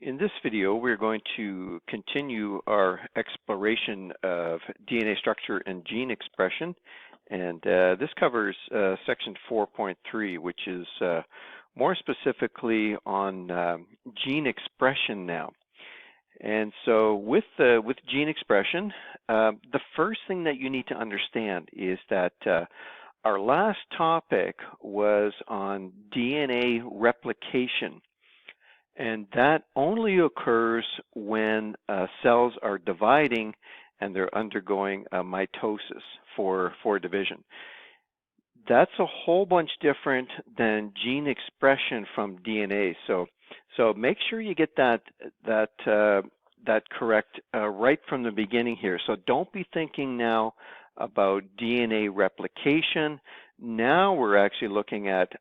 In this video, we're going to continue our exploration of DNA structure and gene expression, and this covers section 4.3, which is more specifically on gene expression now. And so with gene expression, the first thing that you need to understand is that our last topic was on DNA replication. And that only occurs when cells are dividing and they're undergoing mitosis for division. That's a whole bunch different than gene expression from DNA. So make sure you get that correct right from the beginning here. So don't be thinking now about DNA replication. Now we're actually looking at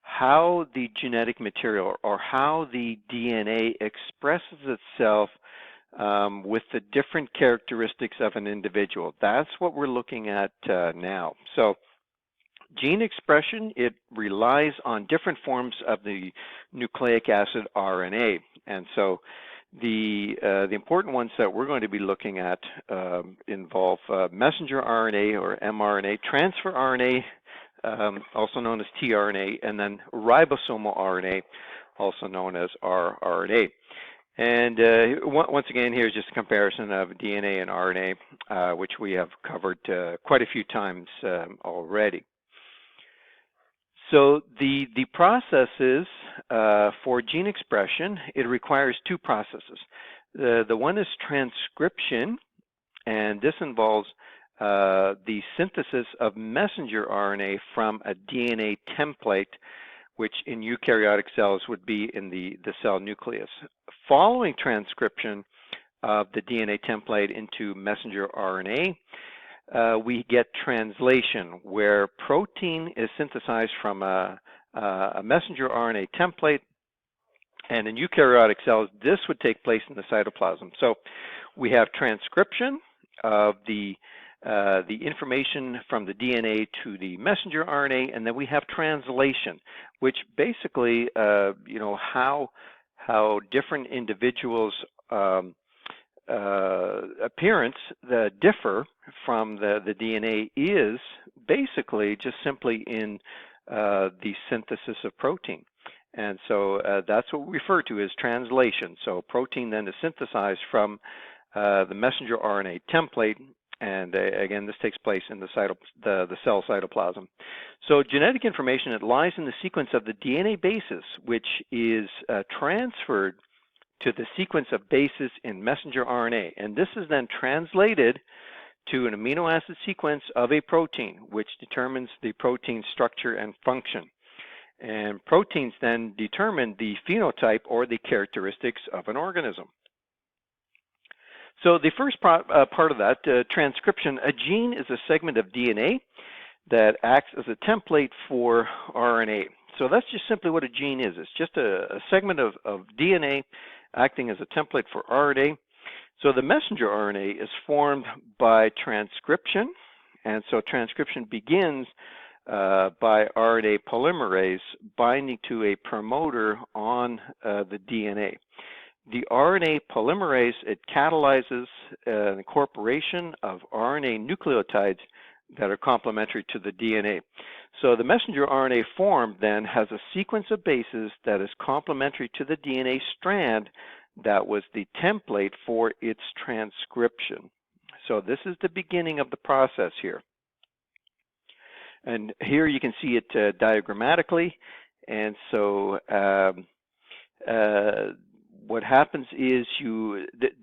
how the genetic material or how the DNA expresses itself with the different characteristics of an individual. That's what we're looking at now. So gene expression, it relies on different forms of the nucleic acid RNA. And so the important ones that we're going to be looking at involve messenger RNA or mRNA, transfer RNA, also known as tRNA, and then ribosomal RNA, also known as rRNA. And once again, here's just a comparison of DNA and RNA, which we have covered quite a few times already. So the processes for gene expression, it requires two processes. The one is transcription, and this involves the synthesis of messenger RNA from a DNA template, which in eukaryotic cells would be in the cell nucleus. Following transcription of the DNA template into messenger RNA, we get translation, where protein is synthesized from a messenger RNA template, and in eukaryotic cells, this would take place in the cytoplasm. So we have transcription of the information from the DNA to the messenger RNA, and then we have translation, which basically, how different individuals' appearance differ from the DNA is basically just simply in the synthesis of protein. And so that's what we refer to as translation. So protein then is synthesized from the messenger RNA template. And again, this takes place in the cell cytoplasm. So genetic information, it lies in the sequence of the DNA bases, which is transferred to the sequence of bases in messenger RNA. And this is then translated to an amino acid sequence of a protein, which determines the protein structure and function. And proteins then determine the phenotype or the characteristics of an organism. So the first part of that, transcription, a gene is a segment of DNA that acts as a template for RNA. So that's just simply what a gene is. It's just a segment of DNA acting as a template for RNA. So the messenger RNA is formed by transcription, and so transcription begins by RNA polymerase binding to a promoter on the DNA. The RNA polymerase, it catalyzes the incorporation of RNA nucleotides that are complementary to the DNA. So the messenger RNA formed then has a sequence of bases that is complementary to the DNA strand that was the template for its transcription. So this is the beginning of the process here. And here you can see it diagrammatically. And so what happens is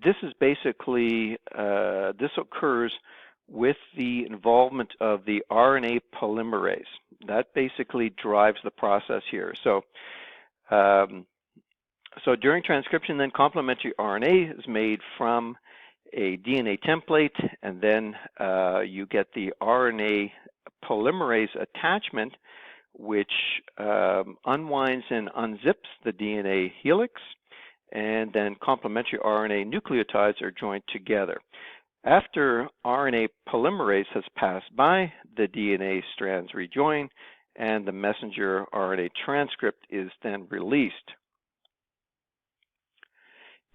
this is basically, this occurs with the involvement of the RNA polymerase. That basically drives the process here. So, so during transcription, then complementary RNA is made from a DNA template, and then you get the RNA polymerase attachment, which unwinds and unzips the DNA helix, and then complementary RNA nucleotides are joined together. After RNA polymerase has passed by, the DNA strands rejoin, and the messenger RNA transcript is then released.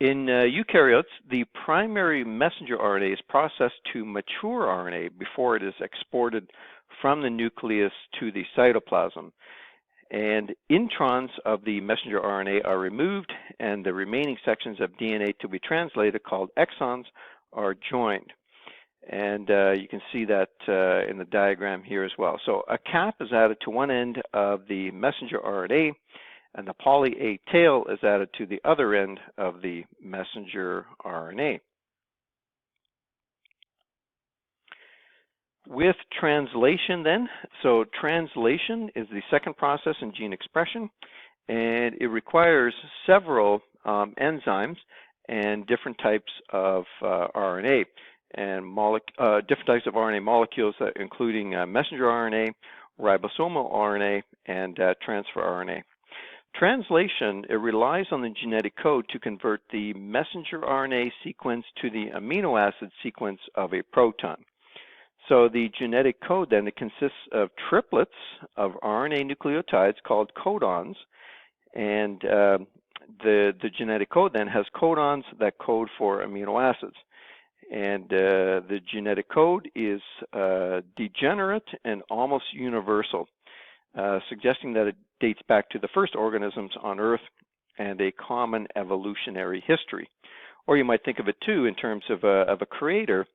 In eukaryotes, the primary messenger RNA is processed to mature RNA before it is exported from the nucleus to the cytoplasm. And introns of the messenger RNA are removed, and the remaining sections of DNA to be translated, called exons, are joined. And you can see that in the diagram here as well. So a cap is added to one end of the messenger RNA, and the poly A tail is added to the other end of the messenger RNA. With translation then, so translation is the second process in gene expression, and it requires several enzymes and different types of RNA and different types of RNA molecules, including messenger RNA, ribosomal RNA, and transfer RNA. Translation, it relies on the genetic code to convert the messenger RNA sequence to the amino acid sequence of a proton. So the genetic code then, it consists of triplets of RNA nucleotides called codons, and the genetic code then has codons that code for amino acids. And the genetic code is degenerate and almost universal, suggesting that it dates back to the first organisms on Earth and a common evolutionary history. Or you might think of it too in terms of a creator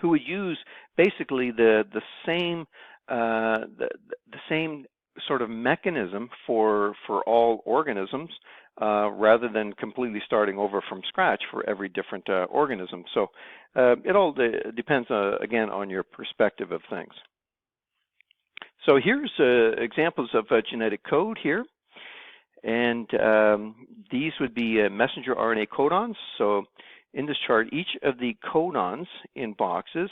who would use basically the same sort of mechanism for all organisms, rather than completely starting over from scratch for every different organism. So it all depends again on your perspective of things. So here's examples of genetic code here, and these would be messenger RNA codons. So in this chart, each of the codons in boxes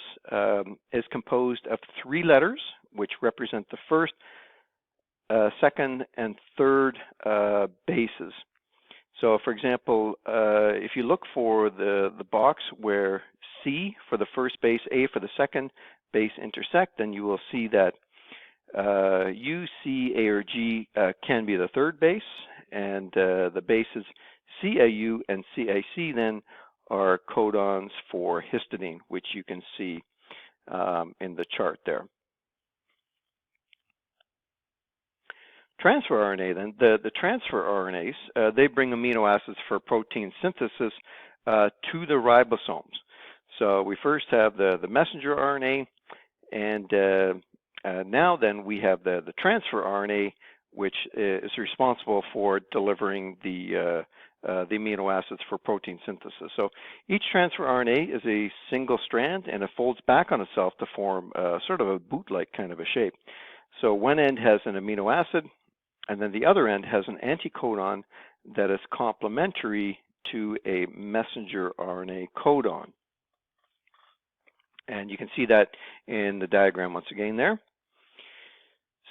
is composed of 3 letters, which represent the first, second, and third bases. So for example, if you look for the box where C for the first base, A for the second base intersect, then you will see that U, C, A, or G can be the third base, and the bases CAU and CAC then are codons for histidine, which you can see in the chart there. Transfer RNA then, the transfer RNAs, they bring amino acids for protein synthesis to the ribosomes. So we first have the messenger RNA, and now then we have the transfer RNA, which is responsible for delivering the amino acids for protein synthesis. So each transfer RNA is a single strand, and it folds back on itself to form sort of a boot-like kind of a shape. So one end has an amino acid, and then the other end has an anticodon that is complementary to a messenger RNA codon. And you can see that in the diagram once again there.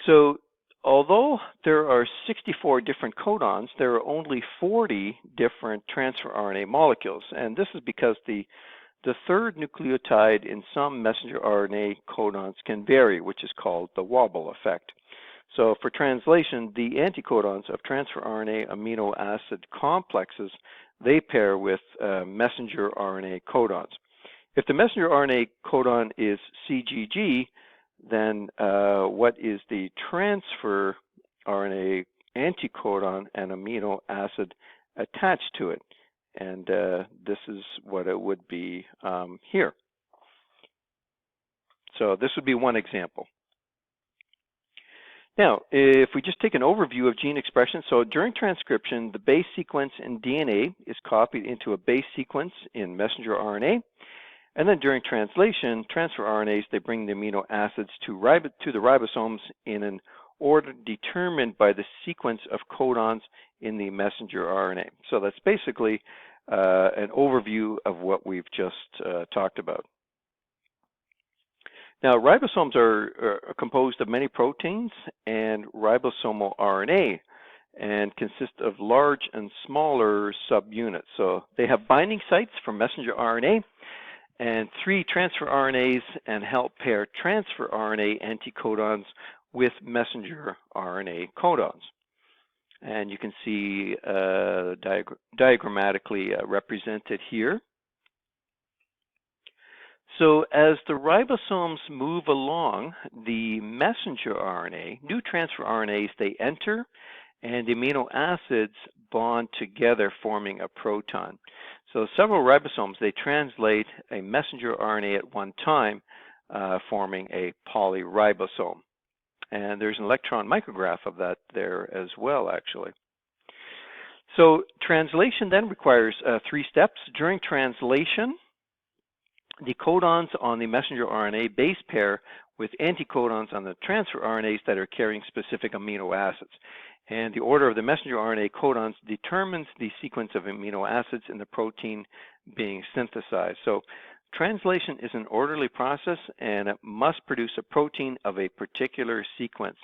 So although there are 64 different codons, there are only 40 different transfer RNA molecules. And this is because the third nucleotide in some messenger RNA codons can vary, which is called the wobble effect. So for translation, the anticodons of transfer RNA amino acid complexes, they pair with messenger RNA codons. If the messenger RNA codon is CGG, then what is the transfer RNA anticodon and amino acid attached to it? And this is what it would be here. So this would be one example. Now, if we just take an overview of gene expression, so during transcription, the base sequence in DNA is copied into a base sequence in messenger RNA. And then during translation, transfer RNAs, they bring the amino acids to the ribosomes in an order determined by the sequence of codons in the messenger RNA. So that's basically an overview of what we've just talked about. Now, ribosomes are composed of many proteins and ribosomal RNA, and consist of large and smaller subunits. So they have binding sites for messenger RNA and 3 transfer RNAs, and help pair transfer RNA anticodons with messenger RNA codons. And you can see diagrammatically represented here. So as the ribosomes move along, the messenger RNA, new transfer RNAs, they enter, and the amino acids bond together, forming a proton. So several ribosomes, they translate a messenger RNA at one time, forming a polyribosome. And there's an electron micrograph of that there as well, actually. So translation then requires 3 steps. During translation, the codons on the messenger RNA base pair with anticodons on the transfer RNAs that are carrying specific amino acids. And the order of the messenger RNA codons determines the sequence of amino acids in the protein being synthesized. So translation is an orderly process, and it must produce a protein of a particular sequence.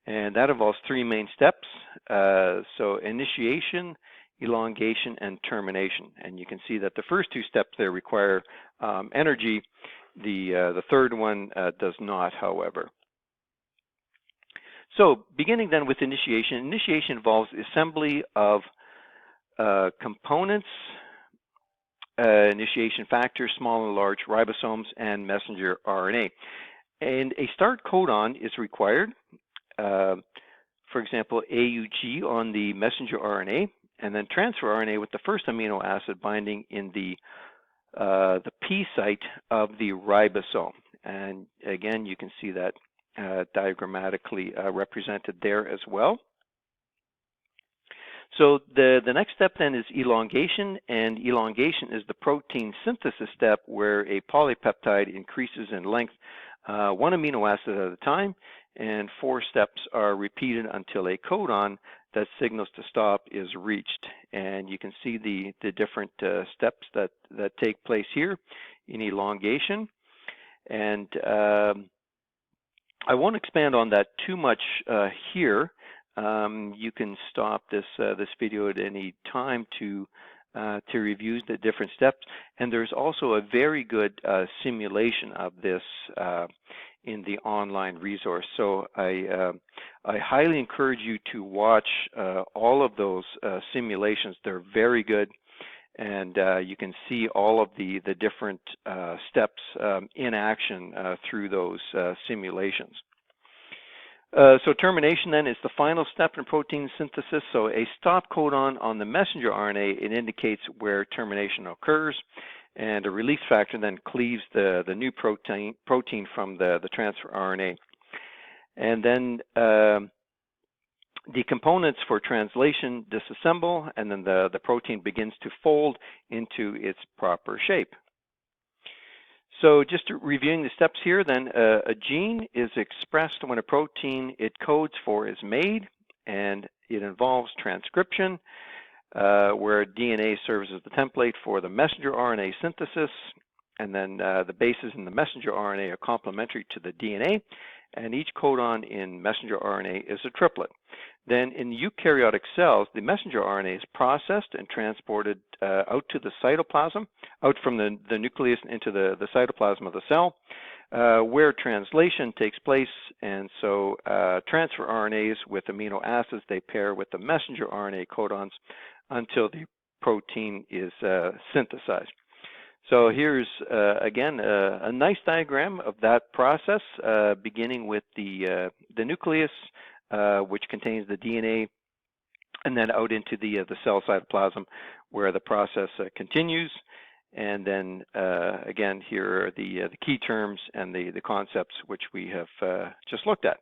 And that involves 3 main steps. So initiation, elongation, and termination. And you can see that the first 2 steps there require energy. The third one does not, however. So beginning then with initiation. Initiation involves assembly of components, initiation factors, small and large ribosomes, and messenger RNA. And a start codon is required. For example, AUG on the messenger RNA, and then transfer RNA with the first amino acid binding in the P site of the ribosome. And again, you can see that diagrammatically represented there as well. So the next step then is elongation, and elongation is the protein synthesis step where a polypeptide increases in length 1 amino acid at a time, and 4 steps are repeated until a codon that signals to stop is reached. And you can see the different steps that take place here in elongation. And I won't expand on that too much here. You can stop this video at any time to review the different steps. And there's also a very good simulation of this in the online resource. So I highly encourage you to watch all of those simulations. They're very good, and you can see all of the different steps in action through those simulations. So termination then is the final step in protein synthesis. So a stop codon on the messenger RNA, it indicates where termination occurs, and a release factor then cleaves the new protein from the transfer RNA. And then the components for translation disassemble, and then the protein begins to fold into its proper shape. So just reviewing the steps here, then a gene is expressed when a protein it codes for is made, and it involves transcription, where DNA serves as the template for the messenger RNA synthesis, and then the bases in the messenger RNA are complementary to the DNA, and each codon in messenger RNA is a triplet. Then in eukaryotic cells, the messenger RNA is processed and transported out to the cytoplasm, out from the nucleus into the cytoplasm of the cell, where translation takes place. And so transfer RNAs with amino acids, they pair with the messenger RNA codons until the protein is synthesized. So here's, again, a nice diagram of that process, beginning with the nucleus, which contains the DNA, and then out into the cell cytoplasm, where the process continues. And then, again, here are the key terms and the concepts which we have just looked at.